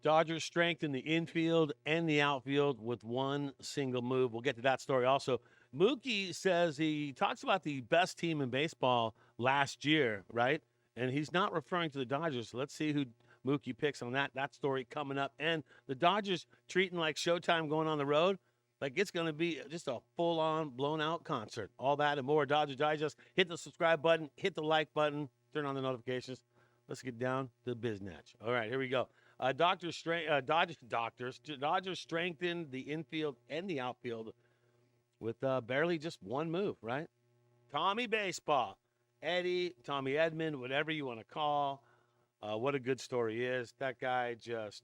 Dodgers strengthen the infield and the outfield with one single move. We'll get to that story also. Mookie says he talks about the best team in baseball last year, right? And he's not referring to the Dodgers. So let's see who Mookie picks on that. That story coming up. And the Dodgers treating like Showtime going on the road. Like it's going to be just a full on, blown out concert. All that and more. Dodger Digest. Hit the subscribe button, hit the like button, turn on the notifications. Let's get down to business. All right, here we go. Dodgers strengthened the infield and the outfield with barely just one move, right? Tommy Baseball, Eddie, Tommy Edman, whatever you want to call. What a good story is. That guy just,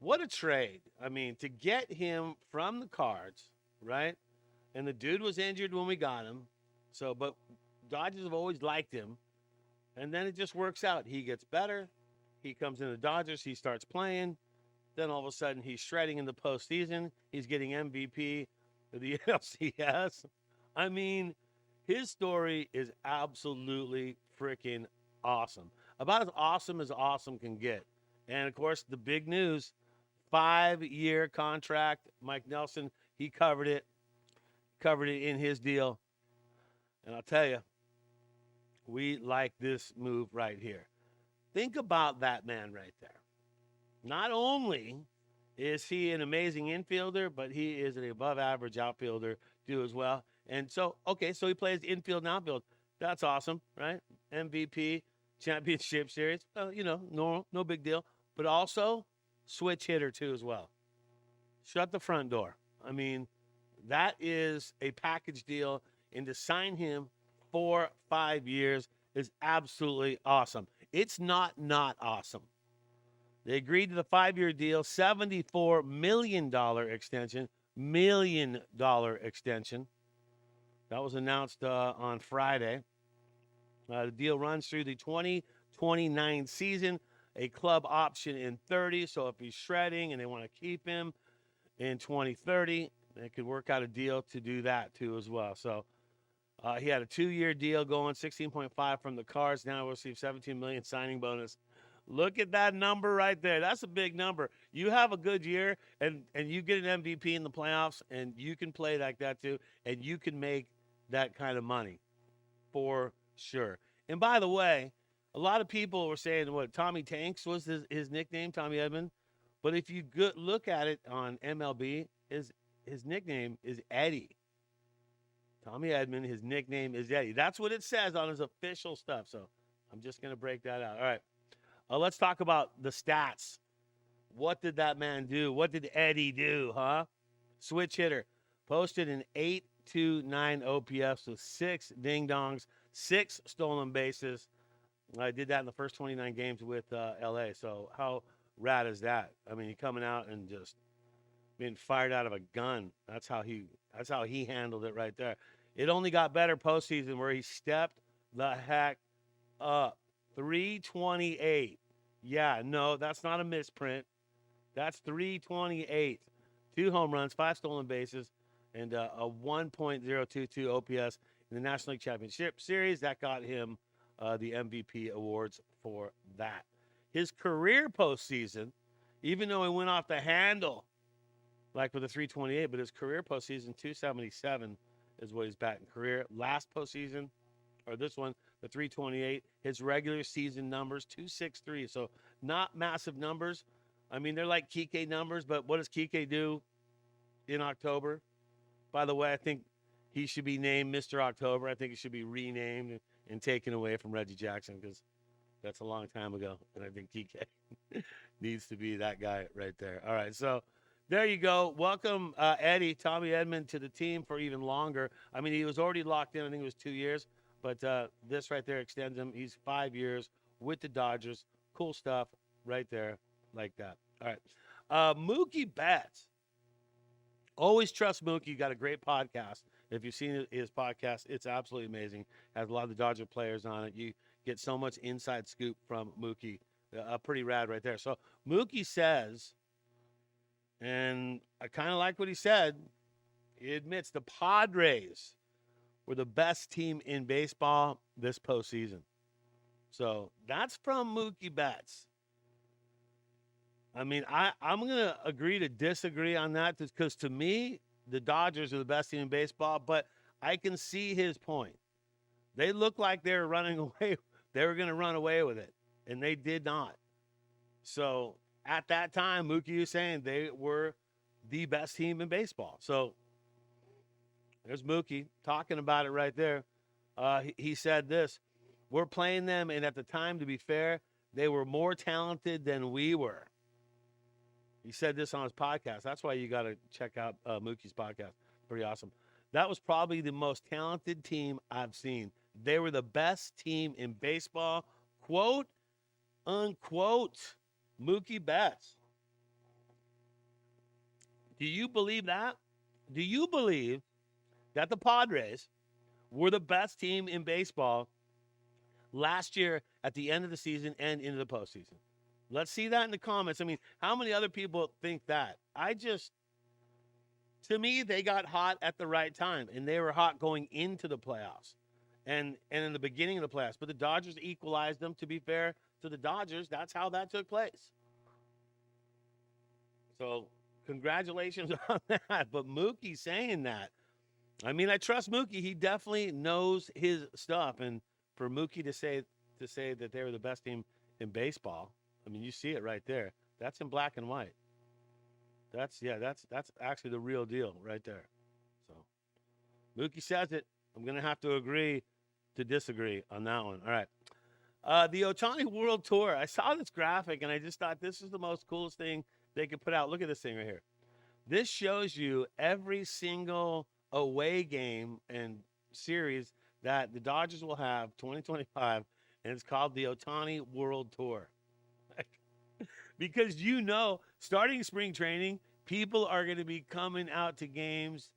what a trade. I mean, to get him from the Cards, right? And the dude was injured when we got him. So, but Dodgers have always liked him. And then it just works out. He gets better. He comes in the Dodgers. He starts playing. Then all of a sudden, he's shredding in the postseason. He's getting MVP of the LCS. I mean, his story is absolutely freaking awesome. About as awesome can get. And, of course, the big news, 5-year contract. Mike Nelson, he covered it in his deal. And I'll tell you, we like this move right here. Think about that man right there. Not only is he an amazing infielder, but he is an above-average outfielder too as well. And so, okay, so he plays infield and outfield. That's awesome, right? MVP, championship series. Normal, no big deal. But also, switch hitter too as well. Shut the front door. I mean, that is a package deal, and to sign him for 5 years is absolutely awesome. It's not awesome. They agreed to the 5-year deal, $74 million extension. That was announced on Friday. The deal runs through the 2029 season, a club option in 30. So if he's shredding and they want to keep him in 2030, they could work out a deal to do that too as well. So he had a 2-year deal going, 16.5 from the Cards. Now he'll receive $17 million signing bonus. Look at that number right there. That's a big number. You have a good year, and you get an MVP in the playoffs, and you can play like that too, and you can make that kind of money for sure. And by the way, a lot of people were saying what Tommy Tanks was his nickname, Tommy Edman. But if you look at it on MLB, his nickname is Eddie. Tommy Edman, his nickname is Eddie. That's what it says on his official stuff. So I'm just going to break that out. All right. Let's talk about the stats. What did that man do? What did Eddie do, huh? Switch hitter. Posted an 829 OPS with 6 ding-dongs, 6 stolen bases. I did that in the first 29 games with LA. So how rad is that? I mean, he coming out and just being fired out of a gun. That's how he handled it right there. It only got better postseason where he stepped the heck up. 328. Yeah, no, that's not a misprint. That's 328. 2 home runs, 5 stolen bases, and a 1.022 OPS in the National League Championship Series. That got him the MVP awards for that. His career postseason, even though he went off the handle, like with a 328, but his career postseason, 277 is what he's batting career. Last postseason, or this one, the 328. His regular season numbers, 263. So not massive numbers. I mean, they're like Kike numbers, but what does Kike do in October? By the way, I think he should be named Mr. October. I think he should be renamed and taken away from Reggie Jackson because that's a long time ago. And I think Kike needs to be that guy right there. All right, so there you go. Welcome, Eddie, Tommy Edman, to the team for even longer. I mean, he was already locked in. I think it was 2 years. But this right there extends him. He's 5 years with the Dodgers. Cool stuff right there like that. All right. Mookie Betts. Always trust Mookie. Got a great podcast. If you've seen his podcast, it's absolutely amazing. Has a lot of the Dodger players on it. You get so much inside scoop from Mookie. Pretty rad right there. So Mookie says, and I kind of like what he said, he admits the Padres were the best team in baseball this postseason. So that's from Mookie Betts. I mean, I'm going to agree to disagree on that because to me, the Dodgers are the best team in baseball, but I can see his point. They looked like they were running away. They were going to run away with it, and they did not. So at that time, Mookie was saying they were the best team in baseball. So there's Mookie talking about it right there. He said this, we're playing them, and at the time, to be fair, they were more talented than we were. He said this on his podcast. That's why you got to check out Mookie's podcast. Pretty awesome. That was probably the most talented team I've seen. They were the best team in baseball, quote, unquote, Mookie Betts. Do you believe that? Do you believe that the Padres were the best team in baseball last year at the end of the season and into the postseason? Let's see that in the comments. I mean, how many other people think that? To me, they got hot at the right time, and they were hot going into the playoffs and in the beginning of the playoffs. But the Dodgers equalized them, to be fair to the Dodgers. That's how that took place. So congratulations on that. But Mookie saying that, I mean, I trust Mookie. He definitely knows his stuff. And for Mookie to say that they were the best team in baseball, I mean, you see it right there. That's in black and white. That's actually the real deal right there. So Mookie says it. I'm gonna have to agree to disagree on that one. All right. The Ohtani World Tour. I saw this graphic and I just thought this is the most coolest thing they could put out. Look at this thing right here. This shows you every single away game and series that the Dodgers will have 2025, and it's called the Ohtani World Tour. Because starting spring training, people are going to be coming out to games.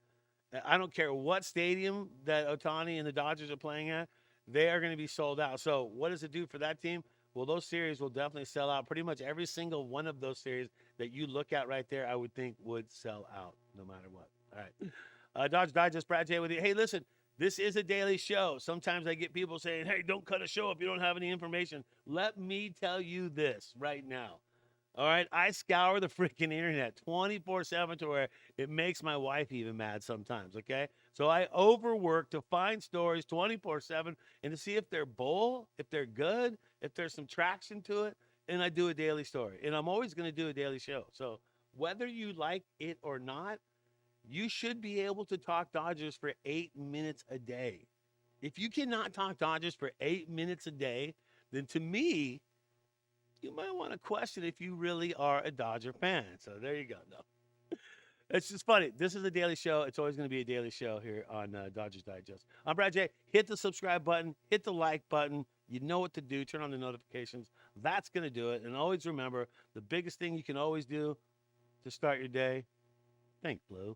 I don't care what stadium that Ohtani and the Dodgers are playing at, they are going to be sold out. So what does it do for that team? Well, those series will definitely sell out. Pretty much every single one of those series that you look at right there, I would think would sell out no matter what. All right. Dodge Digest, Brad J with you. Hey, listen, this is a daily show. Sometimes I get people saying, hey, don't cut a show if you don't have any information. Let me tell you this right now. All right, I scour the freaking internet 24/7 to where it makes my wife even mad sometimes, okay? So I overwork to find stories 24/7 and to see if they're bull, if they're good, if there's some traction to it, and I do a daily story. And I'm always going to do a daily show. So whether you like it or not, you should be able to talk Dodgers for 8 minutes a day. If you cannot talk Dodgers for 8 minutes a day, then to me, you might want to question if you really are a Dodger fan. So there you go. No, it's just funny. This is a daily show. It's always going to be a daily show here on Dodgers Digest. I'm Brad J. Hit the subscribe button. Hit the like button. You know what to do. Turn on the notifications. That's going to do it. And always remember, the biggest thing you can always do to start your day, think blue.